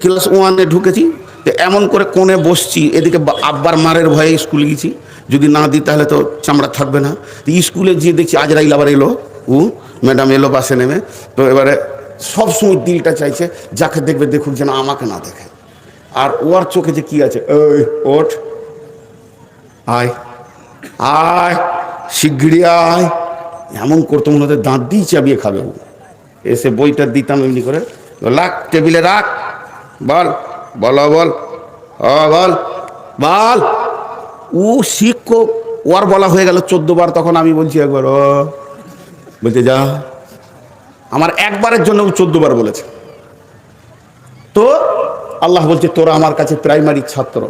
Class 1-এ ঢুকেছি, তো এমন করে কোণে বসছি, এদিকে আব্বার মারের ভয়ে স্কুলে গেছি, যদি না দিই তাহলে তো চামড়া থাকবে না। তো স্কুলে গিয়ে দেখছি আজরাইল আবার এলো, ম্যাডাম এলো বাসে নেমে। তো এবারে সব সময় দিলটা চাইছে যাকে দেখবে দেখুক যেন আমাকে না দেখে। আর ওর চোখে যে কি আছে, ওই ওঠ, আয় আয়, শিগগিরি আয়, এমন করতো মনে হতো দাঁত দিয়ে চাবিয়ে খাবে। ও এসে বইটা দিতাম এমনি করে, রাখ টেবিলে রাখ, বল বল বল বল বল। ও শিক্ষক, ওর বলা হয়ে গেল 14 বার, তখন আমি বলছি একবার, বলতে যা। আমার একবারের জন্য ও 14 বার বলেছে। তো আল্লাহ বলছে তোরা আমার কাছে প্রাইমারি ছাত্র,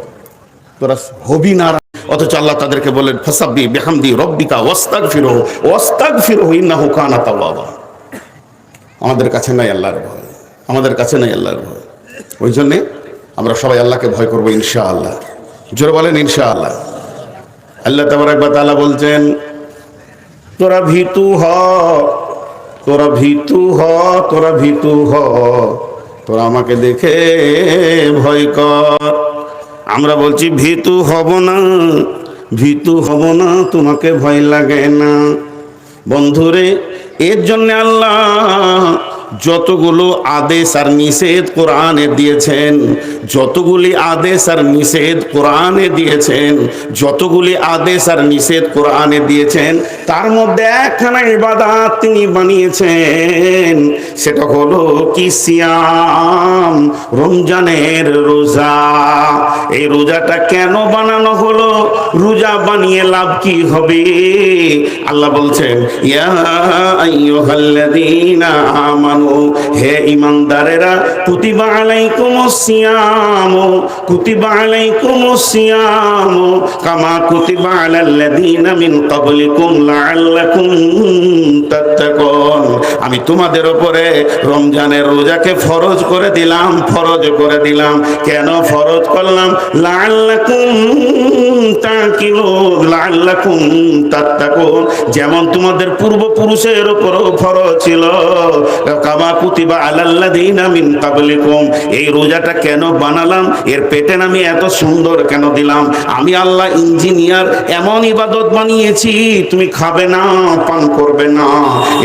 তোরা হবি না। অথচ আল্লাহ তাদেরকে বলেন ফাসাব্বি বিহামদি রব্বিকা ওয়াস্তাগফিরহু ওয়াস্তাগফিরহু ইন্নাহু কানা তাওয়াবা। আমাদের কাছে নাই আল্লাহর ভয়, আমাদের কাছে নাই আল্লাহর ভয়। ওই জন্যে আমরা সবাই আল্লাহকে ভয় করবো ইনশাআল্লাহ। জোরে বলেন ইনশাআল্লাহ। আল্লাহ তাবারক ওয়া তাআলা বলছেন তোরা ভীতু হ, তোরা ভীতু হ, তোরা ভীতু হ, তোরা আমাকে দেখে ভয় কর। আমরা বলছি ভীতু হব না, ভীতু হব না, তোমাকে ভয় লাগে না। বন্ধুরে, এর জন্য আল্লাহ যতগুলো আদেশ আর নিষেধ কোরআনে দিয়েছেন, যতগুলি আদেশ আর নিষেধ কোরআনে দিয়েছেন, যতগুলি আদেশ আর নিষেধ কোরআনে দিয়েছেন, তার মধ্যে একখানা ইবাদত তিনি বানিয়েছেন, সেটা হলো কি সিয়াম, রমজানের রোজা। এই রোজাটা কেন বানানো হলো? রোজা বানিয়ে লাভ কি হবে? আল্লাহ বলছেন ইয়া আইয়ুহাল্লাযীনা আমানু, হে ঈমানদারেরা, কুতিবা আলাইকুমুস সিয়াম, কুতিবা আলাইকুমুস সিয়াম কামা কুতিবা আলাল্লাযীনা মিন ক্বাবলিকুম লাআল্লাকুম তাত্তাকুন। আমি তোমাদের উপরে রমজানের রোজাকে ফরজ করে দিলাম, ফরজ করে দিলাম। কেন ফরজ করলাম? লাআল্লাকুম তাকিলুন, লাআল্লাকুম তাত্তাকুন। যেমন তোমাদের পূর্বপুরুষের উপরও ফরজ ছিল, কামা কুতিবা আলাল্লাযীনা মিন ক্বাবলিকুম। এই রোজাটা কেন বানালাম? এর প্যাটার্ন আমি এত সুন্দর কেন দিলাম? আমি আল্লাহ ইঞ্জিনিয়ার, এমন ইবাদত বানিয়েছি, তুমি খাবে না, পান করবে না,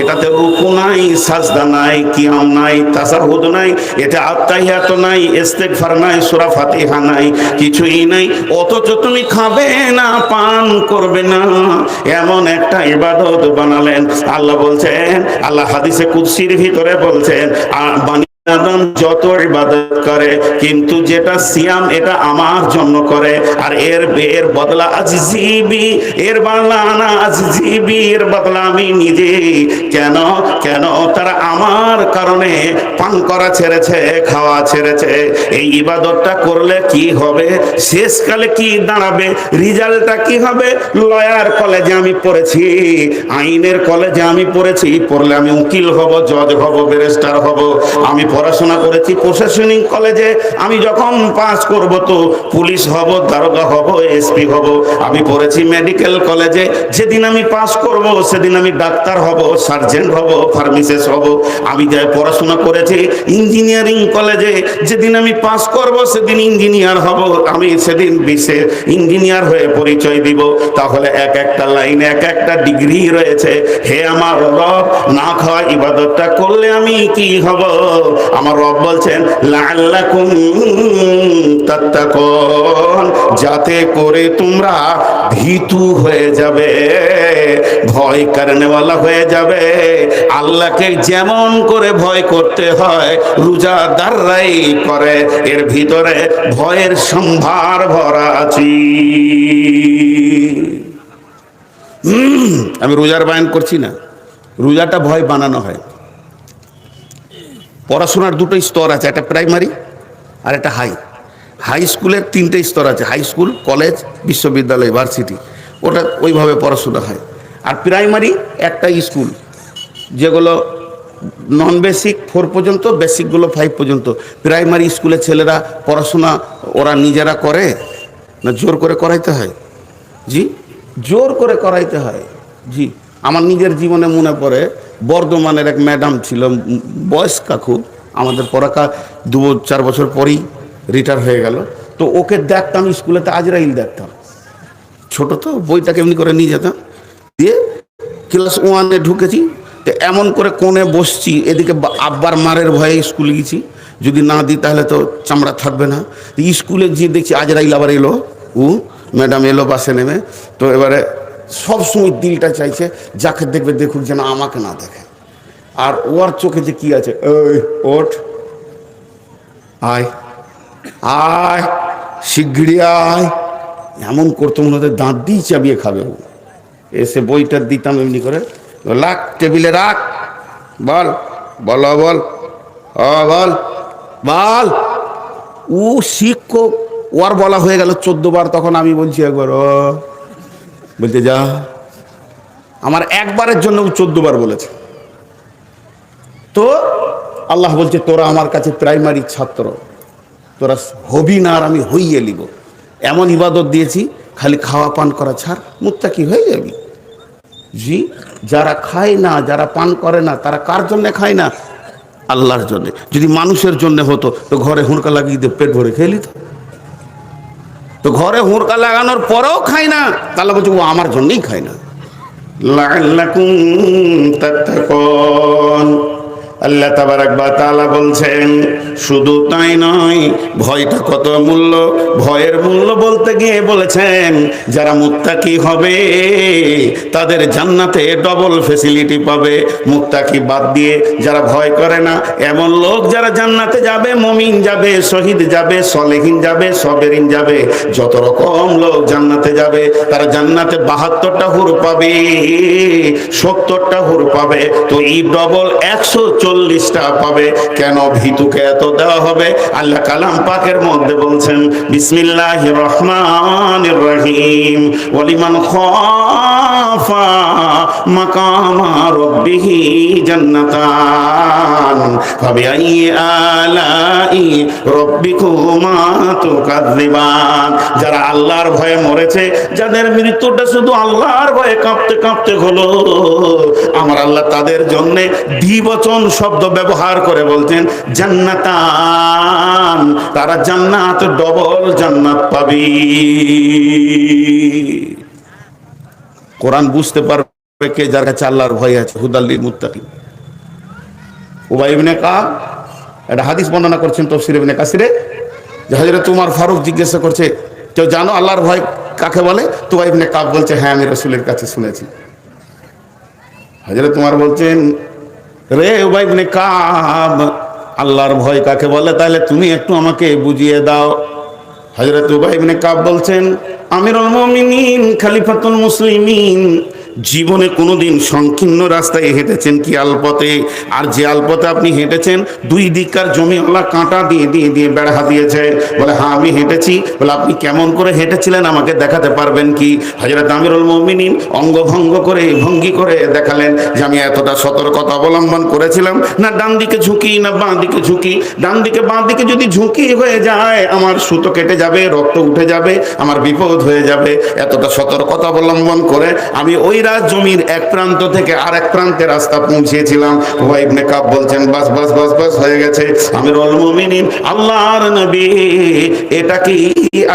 এটাতে রুকু নাই, সাজদা নাই, কিয়াম নাই, তাশাহুদ নাই, এটা আত্তাহিয়াত নাই, ইস্তিগফার নাই, সূরা ফাতিহা নাই, কিছুই নাই। অথচ তুমি খাবে না, পান করবে না, এমন একটা ইবাদত বানালেন। আল্লাহ বলছেন, আল্লাহ হাদিসে কুদসির ভিতরে বলছেন, আদম যত ইবাদত করে, কিন্তু যেটা সিয়াম এটা আমার জন্য করে, আর এর বদলা আজিবি, এর বদলা না আজিবি, এর বদলা আমি নিজে। কেন? কেন? তারা আমার কারণে পান করা ছেড়েছে, খাওয়া ছেড়েছে। এই ইবাদতটা করলে কি হবে? শেষকালে কি দাঁড়াবে? রিজাল্টটা কি হবে? লয়ার কলেজে আমি পড়েছি, আইনের কলেজে আমি পড়েছি, পড়লে আমি উকিল হব, জজ হব, ব্যারিস্টার হব। আমি পড়াশোনা করেছি প্রশাসনিক কলেজে, আমি যখন পাস করব তো পুলিশ হব, দারোগা হব, এসপি হব। আমি পড়েছি মেডিকেল কলেজে, যেদিন আমি পাস করব সেদিন আমি ডাক্তার হব, সার্জেন্ট হব, ফার্মাসিস্ট হব। আমি যাই পড়াশোনা করেছি ইঞ্জিনিয়ারিং কলেজে, যেদিন আমি পাস করব সেদিন ইঞ্জিনিয়ার হব, আমি সেদিন বিশ্বের ইঞ্জিনিয়ার হয়ে পরিচয় দিব। তাহলে এক একটা লাইনে এক একটা ডিগ্রি রয়েছে। হে আমার রব, না খাওয়া ইবাদতটা করলে আমি কি হব? আমার রব বলছেন লাআল্লাকুম তাত্তাকুন, যাতে করে তোমরা ভীতু হয়ে যাবে, ভয় করনেওয়ালা হয়ে যাবে। আল্লাহকে যেমন করে ভয় করতে হয় রোজাদাররাই করে, এর ভিতরে ভয়ের সম্ভার ভরা আছে। আমি রোজার বায়ান করছি না, রোজাটা ভয় বানানো হয়। পড়াশোনার দুটো স্তর আছে, একটা প্রাইমারি আর একটা হাই। হাই স্কুলের 3টে স্তর আছে, হাই স্কুল, কলেজ, বিশ্ববিদ্যালয়, ভার্সিটি, ওটা ওইভাবে পড়াশোনা হয়। আর প্রাইমারি একটা স্কুল, যেগুলো নন বেসিক 4 পর্যন্ত, বেসিকগুলো 5 পর্যন্ত। প্রাইমারি স্কুলের ছেলেরা পড়াশোনা ওরা নিজেরা করে না জোর করে করাইতে হয়? জি, জোর করে করাইতে হয়। জি, আমার নিজের জীবনে মনে পড়ে, বর্ধমানের এক ম্যাডাম ছিল, বয়স্কা খুব, আমাদের পড়াকা 2-4 বছর পরেই রিটায়ার হয়ে গেল। তো ওকে দেখতাম স্কুলেতে, আজরাইল দেখতাম, ছোট তো, বইটাকে এমনি করে নিয়ে যেতাম, দিয়ে ক্লাস 1-এ ঢুকেছি, তো এমন করে কোণে বসছি, এদিকে আব্বার মারের ভয়ে স্কুলে গেছি, যদি না দিই তাহলে তো চামড়া থাকবে না। স্কুলে গিয়ে দেখছি আজরাইল আবার এলো, ম্যাডাম এলো বাসে নেমে। তো এবারে সব সময় দিলটা চাইছে যাকে দেখবে দেখুক যেন আমাকে না দেখে। আর ওর চোখে যে কি আছে, ওই ওঠ, আয় আয়, শিগগিরি আয়, এমন করতো মনে হতো দাঁত দিয়ে চাবিয়ে খাবে। ও এসে বইটা দিতাম এমনি করে, লাখ টেবিলে রাখ, বল বল বল বল বল। ও শিক্ষক, ওর বলা হয়ে গেল 14 বার, তখন আমি বলছি একবার বলতে যা। আমার একবারের জন্য ও 14 বার বলেছে। তো আল্লাহ বলছে তোরা আমার কাছে প্রাইমারি ছাত্র, তোরা হবি না আর আমি হইয়ে নিব। এমন ইবাদত দিয়েছি, খালি খাওয়া পান করা ছাড়, মুত্তাকি হয়ে যাবি। জি, যারা খায় না, যারা পান করে না, তারা কার জন্য খায় না? আল্লাহর জন্য। যদি মানুষের জন্য হতো তো ঘরে হুড়কা লাগিয়ে দিয়ে পেট ভরে খেয়ে নিত। তো ঘরে হুড়কা লাগানোর পরেও খায় না, তাহলে বলছে ও আমার জন্যই খায় না। লাআল্লাকুম তাত্তাকুন। আল্লাহ তাবারাক ওয়া তাআলা বলছেন শুধু তাই নয়, ভয়টা কত মূল্য, ভয়ের মূল্য বলতে গিয়ে বলেছেন যারা মুত্তাকি হবে তাদের জান্নাতে ডবল ফ্যাসিলিটি পাবে। মুত্তাকি বাদ দিয়ে যারা ভয় করে না, এমন লোক যারা জান্নাতে যাবে, মুমিন যাবে, শহীদ যাবে, সলেহিন যাবে, সবেরিন যাবে, যত রকম লোক জান্নাতে যাবে, তারা জান্নাতে 72টা হুর পাবে, 70টা হুর পাবে। তো এই ডবল 140টা পাবে। কেন ভিতুকে এত দেওয়া হবে? আল্লাহ কালাম পাকের মধ্যে বলছেন বিসমিল্লাহির রহমানির রহিম, ওয়ালিমান খাফা মাকামা রাব্বিহি জান্নাতান ফাবিআইয়ি আলাই রাব্বিকুমা তুকাযযিবান। যারা আল্লাহর ভয়ে মরেছে, যাদের মৃত্যুটা শুধু আল্লাহর ভয়ে কাঁপতে কাঁপতে হলো, আমার আল্লাহ তাদের জন্য দ্বিবচন শব্দ ব্যবহার করে বলছেন জান্নাতান, তারা জান্নাত, ডবল জান্নাত পাবে। কোরআন বুঝতে পারবে কে? যার কাছে আল্লাহর ভয় আছে। হুদাল লিল মুত্তাকিন। উবাই ইবনে কাব একটা হাদিস বর্ণনা করছেন তাফসীর ইবনে কাসিরে, যে হযরত উমর ফারুক জিজ্ঞাসা করছে কেউ জানো আল্লাহর ভয় কাকে বলে? তো উবাই ইবনে কাব বলছে হ্যাঁ, আমি রাসূলের কাছে শুনেছি। হযরত উমর বলছেন রে উবাই ইবনে কাব, আল্লাহর ভয় কাকে বলে? তাহলে তুমি একটু আমাকে বুঝিয়ে দাও। হযরত উবাই ইবনে কাব বলছেন আমিরুল মুমিনিন, খলিফাতুল মুসলিমিন, জীবনে কোনোদিন সংকীর্ণ রাস্তায় হেঁটেছেন কি আলপথে? আর যে আলপথে আপনি হেঁটেছেন, দুই দিককার জমিওয়ালা কাঁটা দিয়ে দিয়ে দিয়ে বেড়া দিয়েছে। বলে হ্যাঁ আমি হেঁটেছি। বলে আপনি কেমন করে হেঁটেছিলেন আমাকে দেখাতে পারবেন কি? হযরত আমিরুল মুমিনিন অঙ্গভঙ্গ করে, ভঙ্গি করে দেখালেন যে আমি এতটা সতর্কতা অবলম্বন করেছিলাম, না ডান দিকে ঝুঁকি না বাঁ দিকে ঝুঁকি। ডান দিকে বাঁ দিকে যদি ঝুঁকি হয়ে যায়, আমার সুতো কেটে যাবে, রক্ত উঠে যাবে, আমার বিপদ হয়ে যাবে। এতটা সতর্কতা অবলম্বন করে আমি ওই রাত জমির এক প্রান্ত থেকে আর এক প্রান্তে রাস্তা পৌঁছেছিলাম। উবাই ইবনে কাব বলছেন বাস বাস বাস বাস হয়ে গেছে। আমিরুল মুমিনিন আল্লাহর নবী এটা কি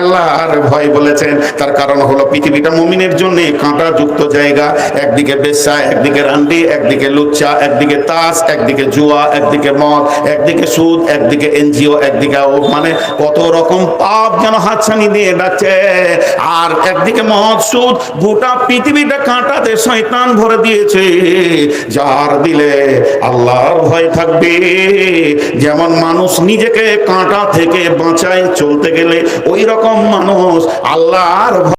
আল্লাহর ভয় বলেছেন? তার কারণ হলো পৃথিবীটা মুমিনের জন্য কাঁটা যুক্ত জায়গা। একদিকে বেশ্যা, একদিকে রান্ডি, একদিকে লুচ্চা, একদিকে তাস, একদিকে জুয়া, একদিকে মদ, একদিকে সুদ, একদিকে এনজিও, একদিকে মানে কত রকম পাপ যেন হাতছানি দিয়ে ডাকছে। আর একদিকে মদ, সুদ, গোটা পৃথিবীটা কাঁটাতে শয়তান ভরে দিয়েছে। যার দিলে আল্লাহর ভয় থাকবে, যেমন মানুষ নিজেকে কাঁটা থেকে বাঁচায় চলতে গেলে, ওই রকম মানুষ আল্লাহর